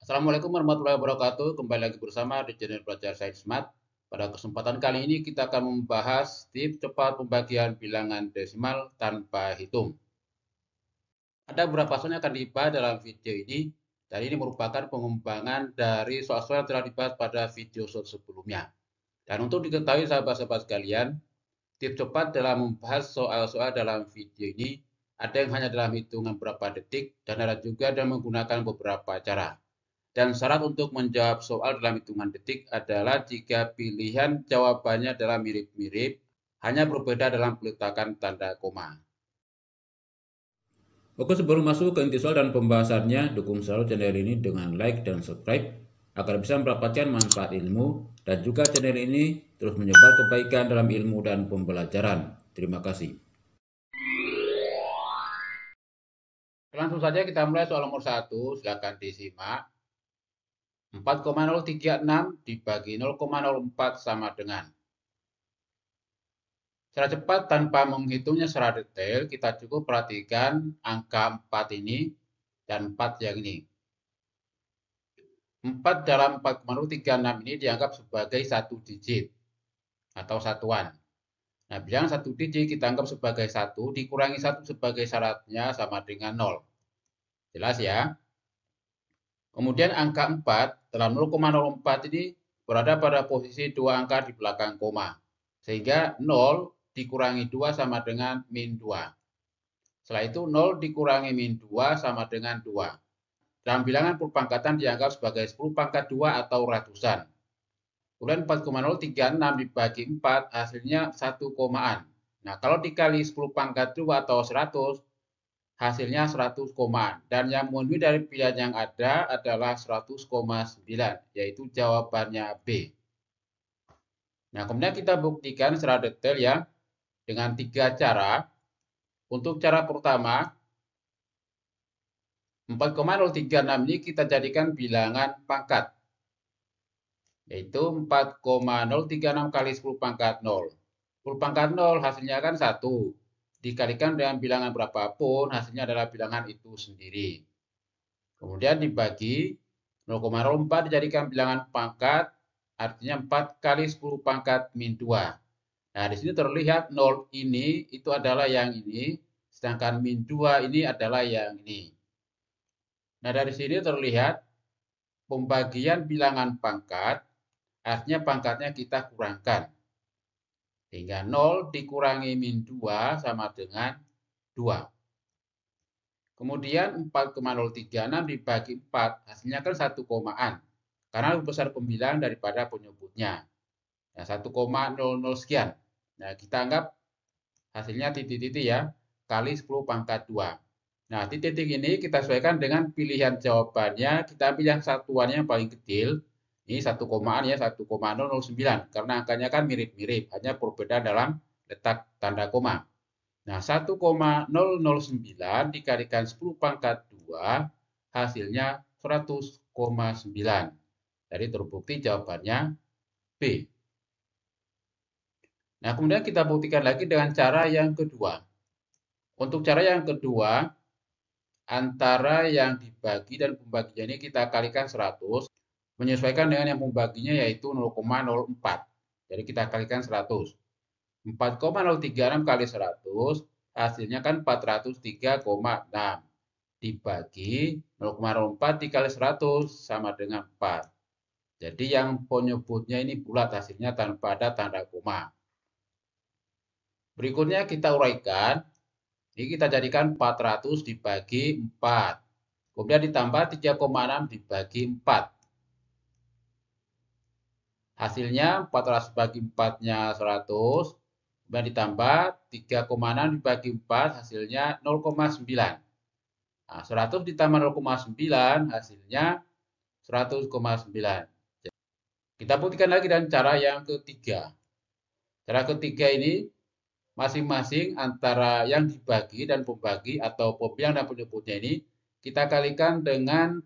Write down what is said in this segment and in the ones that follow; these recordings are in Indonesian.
Assalamualaikum warahmatullahi wabarakatuh. Kembali lagi bersama di channel Belajar Sains Mat. Pada kesempatan kali ini kita akan membahas tips cepat pembagian bilangan desimal tanpa hitung. Ada beberapa soal yang akan dibahas dalam video ini, dan ini merupakan pengembangan dari soal-soal yang telah dibahas pada video sebelumnya. Dan untuk diketahui sahabat-sahabat sekalian, tips cepat dalam membahas soal-soal dalam video ini ada yang hanya dalam hitungan beberapa detik dan ada juga yang menggunakan beberapa cara. Dan syarat untuk menjawab soal dalam hitungan detik adalah jika pilihan jawabannya adalah mirip-mirip, hanya berbeda dalam peletakan tanda koma. Oke, sebelum masuk ke inti soal dan pembahasannya, dukung selalu channel ini dengan like dan subscribe agar bisa mendapatkan manfaat ilmu dan juga channel ini terus menyebar kebaikan dalam ilmu dan pembelajaran. Terima kasih. Langsung saja kita mulai soal nomor 1, silakan disimak. 4,036 dibagi 0,04 sama dengan. Secara cepat tanpa menghitungnya secara detail, kita cukup perhatikan angka 4 ini dan 4 yang ini. 4 dalam 4,036 ini dianggap sebagai satu digit atau satuan. Nah, bilangan satu digit kita anggap sebagai 1, dikurangi 1 sebagai syaratnya sama dengan 0. Jelas ya? Kemudian angka 4 dalam 0,04 ini berada pada posisi dua angka di belakang koma. Sehingga 0 dikurangi 2 sama dengan min 2. Setelah itu 0 dikurangi min 2 sama dengan 2. Dalam bilangan perpangkatan dianggap sebagai 10 pangkat 2 atau ratusan. Kemudian 4,036 dibagi 4 hasilnya 1 komaan. Nah, kalau dikali 10 pangkat 2 atau 100, hasilnya 100 komaan. Dan yang memenuhi dari pilihan yang ada adalah 100,9, yaitu jawabannya B. Nah, kemudian kita buktikan secara detail ya, dengan 3 cara. Untuk cara pertama, 4,036 ini kita jadikan bilangan pangkat, yaitu 4,036 kali 10 pangkat 0. 10 pangkat 0 hasilnya kan 1. Dikalikan dengan bilangan berapapun, hasilnya adalah bilangan itu sendiri. Kemudian dibagi 0,04 dijadikan bilangan pangkat, artinya 4 kali 10 pangkat min 2. Nah, di sini terlihat 0 ini itu adalah yang ini, sedangkan min 2 ini adalah yang ini. Nah, dari sini terlihat pembagian bilangan pangkat, artinya pangkatnya kita kurangkan. Sehingga 0 dikurangi min 2 sama dengan 2. Kemudian 4,036 dibagi 4, hasilnya kan 1 komaan. Karena lebih besar pembilang daripada penyebutnya. Nah, 1,00 sekian. Nah, kita anggap hasilnya titik-titik ya, kali 10 pangkat 2. Nah, titik-titik ini kita sesuaikan dengan pilihan jawabannya. Kita ambil yang satuannya yang paling kecil. Ini 1 komaan ya, 1,009. Karena angkanya kan mirip-mirip, hanya berbeda dalam letak tanda koma. Nah, 1,009 dikalikan 10 pangkat 2, hasilnya 100,9. Jadi terbukti jawabannya B. Nah, kemudian kita buktikan lagi dengan cara yang kedua. Untuk cara yang kedua, antara yang dibagi dan pembaginya ini kita kalikan 100, menyesuaikan dengan yang pembaginya yaitu 0,04. Jadi kita kalikan 100. 4,036 kali 100, hasilnya kan 403,6. Dibagi 0,04 dikali 100 sama dengan 4. Jadi yang penyebutnya ini bulat, hasilnya tanpa ada tanda koma. Berikutnya kita uraikan. Ini kita jadikan 400 dibagi 4. Kemudian ditambah 3,6 dibagi 4. Hasilnya 400 bagi 4-nya 100. Kemudian ditambah 3,6 dibagi 4, hasilnya 0,9. Nah, 100 ditambah 0,9, hasilnya 100,9. Kita buktikan lagi dengan cara yang ketiga. Cara ketiga ini masing-masing antara yang dibagi dan pembagi atau pembilang dan penyebutnya ini kita kalikan dengan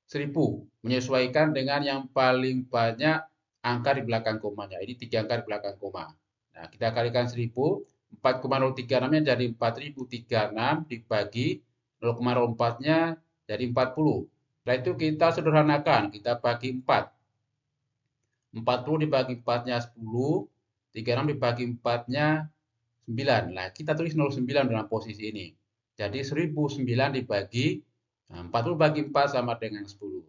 1000, menyesuaikan dengan yang paling banyak angka di belakang komanya. Ini 3 angka di belakang koma. Nah, kita kalikan 1000, 4,036-nya jadi 4036 dibagi 0,04-nya jadi 40. Setelah itu kita sederhanakan, kita bagi 4. 40 dibagi 4-nya 10, 36 dibagi 4-nya 9. Nah, kita tulis 09 dalam posisi ini. Jadi 1009 dibagi 40 bagi 4 sama dengan 10.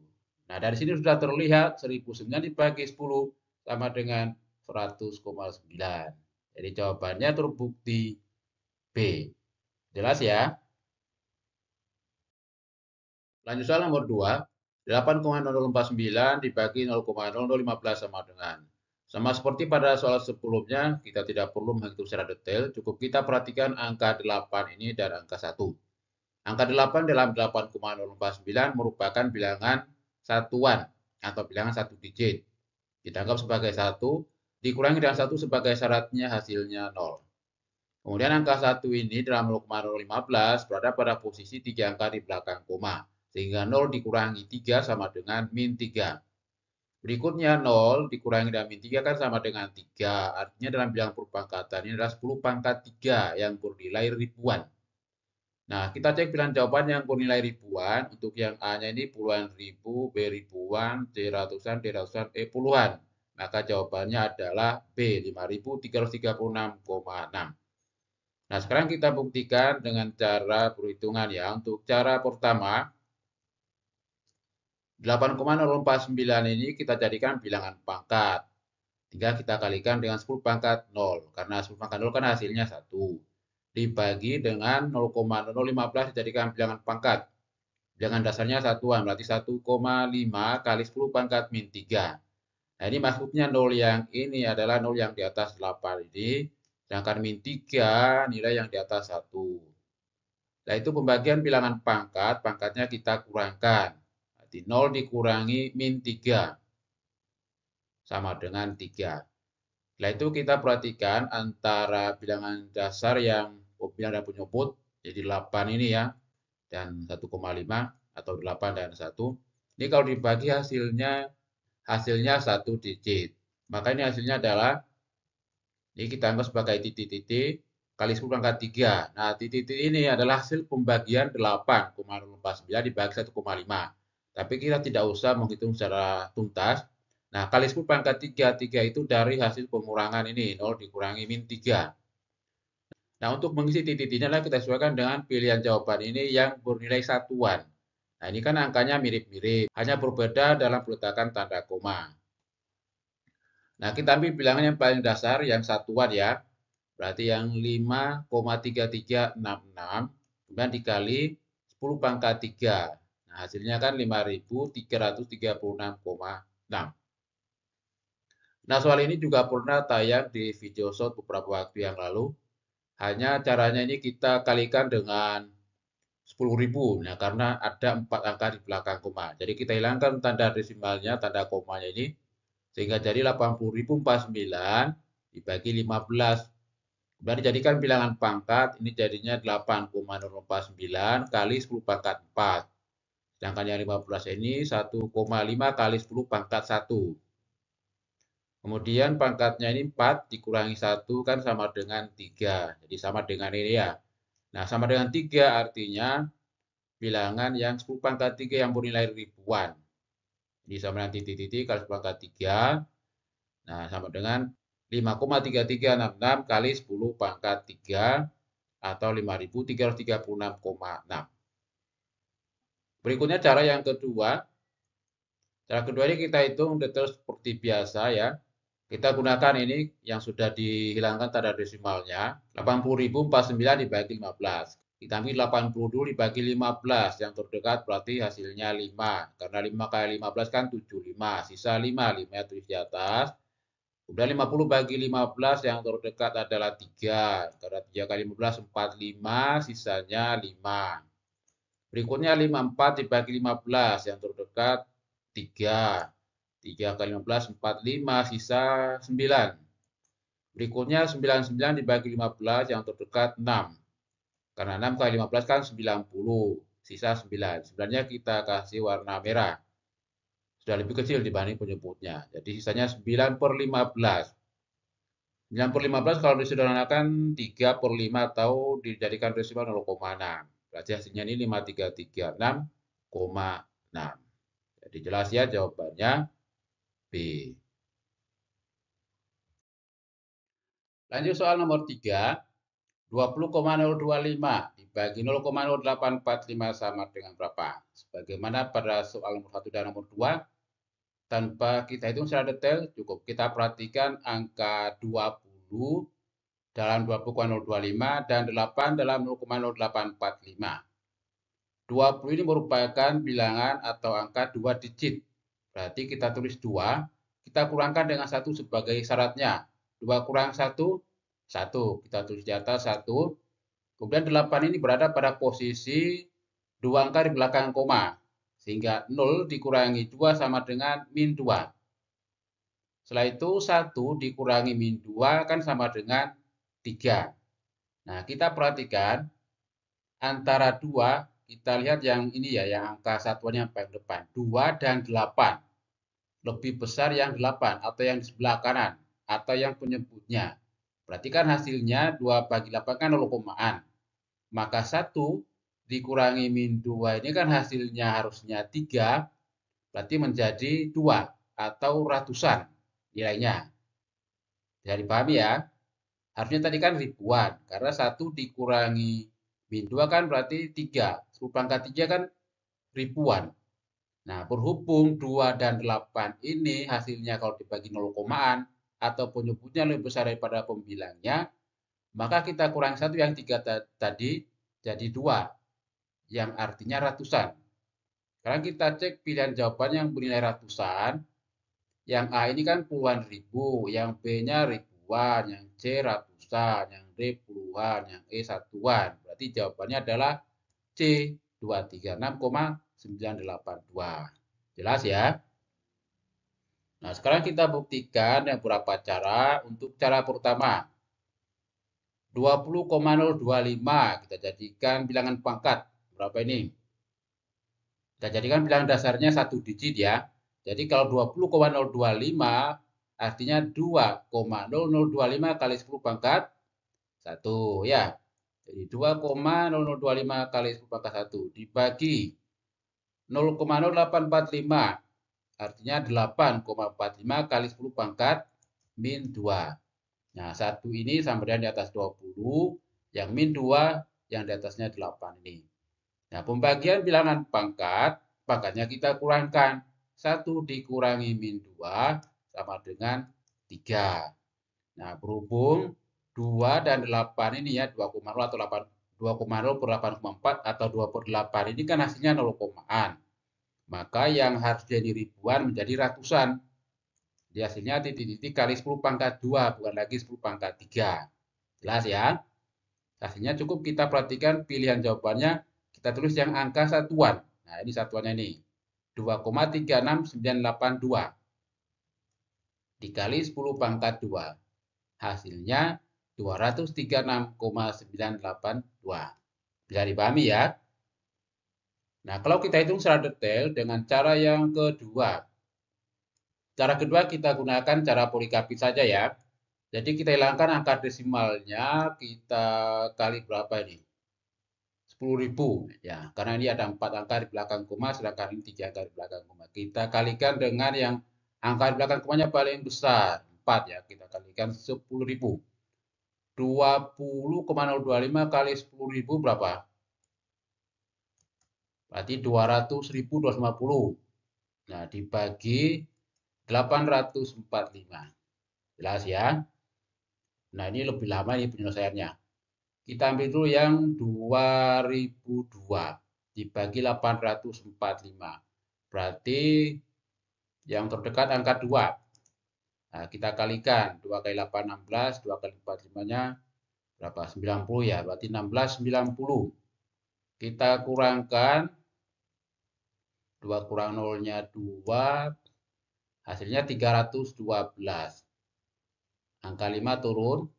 Nah, dari sini sudah terlihat 1009 dibagi 10 sama dengan 100,9. Jadi jawabannya terbukti B. Jelas ya? Lanjut soal nomor 2. 8,0049 dibagi 0,0015 sama dengan. Sama seperti pada soal sebelumnya, kita tidak perlu menghitung secara detail, cukup kita perhatikan angka 8 ini dan angka 1. Angka 8 dalam 8,049 merupakan bilangan satuan atau bilangan satu digit. Kita anggap sebagai 1, dikurangi dengan 1 sebagai syaratnya hasilnya 0. Kemudian angka 1 ini dalam 0,015 berada pada posisi 3 angka di belakang koma. Sehingga 0 dikurangi 3 sama dengan min 3. Berikutnya 0 dikurangi dengan min 3 kan sama dengan 3. Artinya dalam bilangan perpangkatan ini adalah 10 pangkat 3 yang bernilai ribuan. Nah, kita cek bilangan jawaban yang bernilai ribuan. Untuk yang A-nya ini puluhan ribu, B ribuan, C ratusan, D ratusan, E puluhan. Maka jawabannya adalah B, 5.336,6. Nah, sekarang kita buktikan dengan cara perhitungan ya. Untuk cara pertama, 8,049 ini kita jadikan bilangan pangkat. Tinggal kita kalikan dengan 10 pangkat 0. Karena 10 pangkat 0 kan hasilnya 1. Dibagi dengan 0,0015 dijadikan bilangan pangkat. Bilangan dasarnya satuan, berarti 1,5 kali 10 pangkat min 3. Nah, ini maksudnya 0 yang ini adalah 0 yang di atas 8 ini. Sedangkan min 3 nilai yang di atas 1. Nah, itu pembagian bilangan pangkat, pangkatnya kita kurangkan. Berarti 0 dikurangi min 3 sama dengan 3. Setelah itu kita perhatikan antara bilangan dasar yang bilangan dan penyebut, jadi 8 ini ya, dan 1,5 atau 8 dan 1. Ini kalau dibagi hasilnya 1 digit. Maka ini hasilnya adalah, ini kita anggap sebagai titik-titik kali 10 pangkat 3. Nah, titik-titik ini adalah hasil pembagian 8,049 dibagi 1,5. Tapi kita tidak usah menghitung secara tuntas. Nah, kali 10 pangkat 3, 3 itu dari hasil pengurangan ini, 0 dikurangi min 3. Nah, untuk mengisi titik-titiknya adalah kita sesuaikan dengan pilihan jawaban ini yang bernilai satuan. Nah, ini kan angkanya mirip-mirip, hanya berbeda dalam peletakan tanda koma. Nah, kita ambil bilangan yang paling dasar, yang satuan ya. Berarti yang 5,3366, kemudian dikali 10 pangkat 3. Nah, hasilnya kan 5.336,6. Nah, soal ini juga pernah tayang di video short beberapa waktu yang lalu. Hanya caranya ini kita kalikan dengan 10.000. Nah, karena ada 4 angka di belakang koma. Jadi kita hilangkan tanda desimalnya, tanda komanya ini. Sehingga jadi 80.049 dibagi 15. Kemudian dijadikan bilangan pangkat, ini jadinya 8,049 kali 10 pangkat 4. Sedangkan yang 15 ini 1,5 kali 10 pangkat 1. Kemudian pangkatnya ini 4 dikurangi 1 kan sama dengan 3. Jadi sama dengan ini ya. Nah, sama dengan 3 artinya bilangan yang 10 pangkat 3 yang bernilai ribuan. Jadi sama dengan titik-titik kali 10 pangkat 3. Nah, sama dengan 5,3366 kali 10 pangkat 3 atau 5.336,6. Berikutnya cara yang kedua. Cara kedua ini kita hitung detail seperti biasa ya. Kita gunakan ini yang sudah dihilangkan tanda desimalnya. 80.049 dibagi 15. Kita ambil 80 dulu dibagi 15. Yang terdekat berarti hasilnya 5. Karena 5 kali 15 kan 75. Sisa 5. 5 yang tulis di atas. Kemudian 50 bagi 15 yang terdekat adalah 3. Karena 3 kali 15 45. Sisanya 5. Berikutnya 54 dibagi 15. Yang terdekat 3. 3 kali 15, 45, sisa 9. Berikutnya 99 dibagi 15, yang terdekat 6. Karena 6 kali 15 kan 90, sisa 9. Sebenarnya kita kasih warna merah. Sudah lebih kecil dibanding penyebutnya. Jadi sisanya 9 per 15. 9 per 15 kalau disederhanakan 3 per 5 atau dijadikan desimal 0,6. Berarti hasilnya ini 5.336,6. Jadi jelas ya jawabannya B. Lanjut soal nomor 3. 20,025 dibagi 0,0845 sama dengan berapa? Sebagaimana pada soal nomor 1 dan nomor 2, tanpa kita hitung secara detail, cukup kita perhatikan angka 20 dalam 20,025 dan 8 dalam 0,0845. 20 ini merupakan bilangan atau angka 2 digit. Berarti kita tulis 2, kita kurangkan dengan 1 sebagai syaratnya. 2 kurang 1, 1. Kita tulis di atas 1. Kemudian 8 ini berada pada posisi 2 angka di belakang koma. Sehingga 0 dikurangi 2 sama dengan min 2. Setelah itu 1 dikurangi min 2 kan sama dengan 3. Nah, kita perhatikan antara 2, kita lihat yang ini ya, yang angka satuannya yang paling depan. 2 dan 8. Lebih besar yang 8 atau yang di sebelah kanan atau yang penyebutnya. Berarti kan hasilnya 2 bagi 8 kan 0 komaan. Maka 1 dikurangi min 2 ini kan hasilnya harusnya 3, berarti menjadi 2 atau ratusan nilainya. Bisa dipahami ya? Harusnya tadi kan ribuan, karena 1 dikurangi min 2 kan berarti 3. 10 pangkat 3 kan ribuan. Nah, berhubung 2 dan 8 ini hasilnya kalau dibagi 0 komaan atau penyebutnya lebih besar daripada pembilangnya, maka kita kurang 1 yang 3 tadi jadi 2, yang artinya ratusan. Sekarang kita cek pilihan jawaban yang bernilai ratusan. Yang A ini kan puluhan ribu, yang B-nya ribuan, yang C ratusan, yang D puluhan, yang E satuan. Berarti jawabannya adalah C, 236,982. Jelas ya? Nah, sekarang kita buktikan yang beberapa cara. Untuk cara pertama, 20,025 kita jadikan bilangan pangkat. Berapa ini? Kita jadikan bilangan dasarnya 1 digit ya. Jadi kalau 20,025 artinya 2,0025 kali 10 pangkat 1 ya. Jadi 2,0025 kali 10 pangkat 1 dibagi 0,0845 artinya 8,45 kali 10 pangkat min 2. Nah, 1 ini sama dengan di atas 20, yang min 2 yang di atasnya 8 ini. Nah, pembagian bilangan pangkatnya kita kurangkan. 1 dikurangi min 2 sama dengan 3. Nah, berhubung 2 dan 8 ini ya, 2,0 atau 8, 2,0 per 8,4 atau 2 per 8 ini kan hasilnya 0 komaan. Maka yang harus jadi ribuan menjadi ratusan. Jadi hasilnya titik-titik kali 10 pangkat 2, bukan lagi 10 pangkat 3. Jelas ya? Hasilnya cukup kita perhatikan pilihan jawabannya. Kita tulis yang angka satuan. Nah, ini satuannya ini. 2,36982 dikali 10 pangkat 2. Hasilnya 236,982. Bisa dipahami ya? Nah, kalau kita hitung secara detail dengan cara yang kedua. Cara kedua kita gunakan cara polikapit saja ya. Jadi kita hilangkan angka desimalnya, kita kali berapa ini? 10.000 ya, karena ini ada 4 angka di belakang koma, sedangkan ini 3 angka di belakang koma. Kita kalikan dengan yang angka di belakang komanya paling besar, 4 ya, kita kalikan 10.000. 20,025 kali 10.000 berapa? Berarti 200.250. Nah, dibagi 845. Jelas ya? Nah, ini lebih lama ini penyelesaiannya. Kita ambil dulu yang 2002 dibagi 845. Berarti yang terdekat angka 2. Nah, kita kalikan 2 kali 8 16, 2 kali 4 5-nya berapa? 90 ya. Berarti 1690. Kita kurangkan 2 kurang 0-nya 2, hasilnya 312. Angka 5 turun.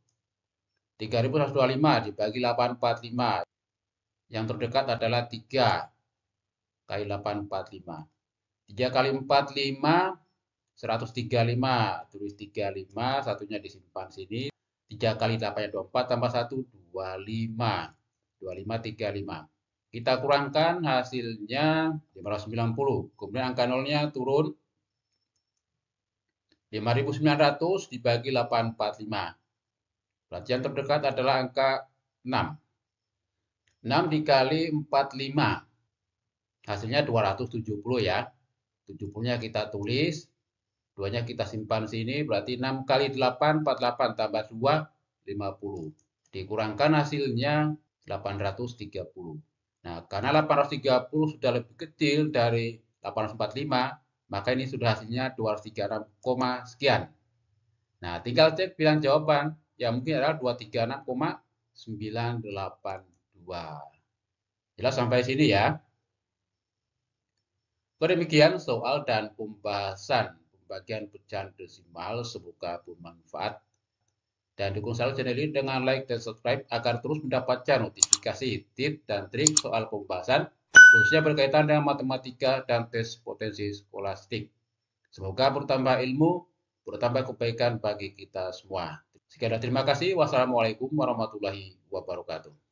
3125 dibagi 845. Yang terdekat adalah 3 kali 845. 3 kali 45, 135. Tulis 35, satunya disimpan sini. 3 kali 8 24 tambah 1, 25. 25, 35. Kita kurangkan hasilnya 590. Kemudian angka nolnya turun 5.900 dibagi 845. Berarti yang terdekat adalah angka 6. 6 dikali 45. Hasilnya 270 ya. 70-nya kita tulis. 2-nya kita simpan sini. Berarti 6 kali 8, 48 tambah 2, 50. Dikurangkan hasilnya 830. Nah, karena 830 sudah lebih kecil dari 845, maka ini sudah hasilnya 236, sekian. Nah, tinggal cek bilang jawaban. Ya, mungkin adalah 236,982. Jelas sampai sini ya. Demikian soal dan pembahasan pembagian pecahan desimal. Semoga bermanfaat. Dan dukung selalu channel ini dengan like dan subscribe agar terus mendapatkan notifikasi, tips, dan trik soal pembahasan, khususnya berkaitan dengan matematika dan tes potensi skolastik. Semoga bertambah ilmu, bertambah kebaikan bagi kita semua. Sekian dan terima kasih. Wassalamualaikum warahmatullahi wabarakatuh.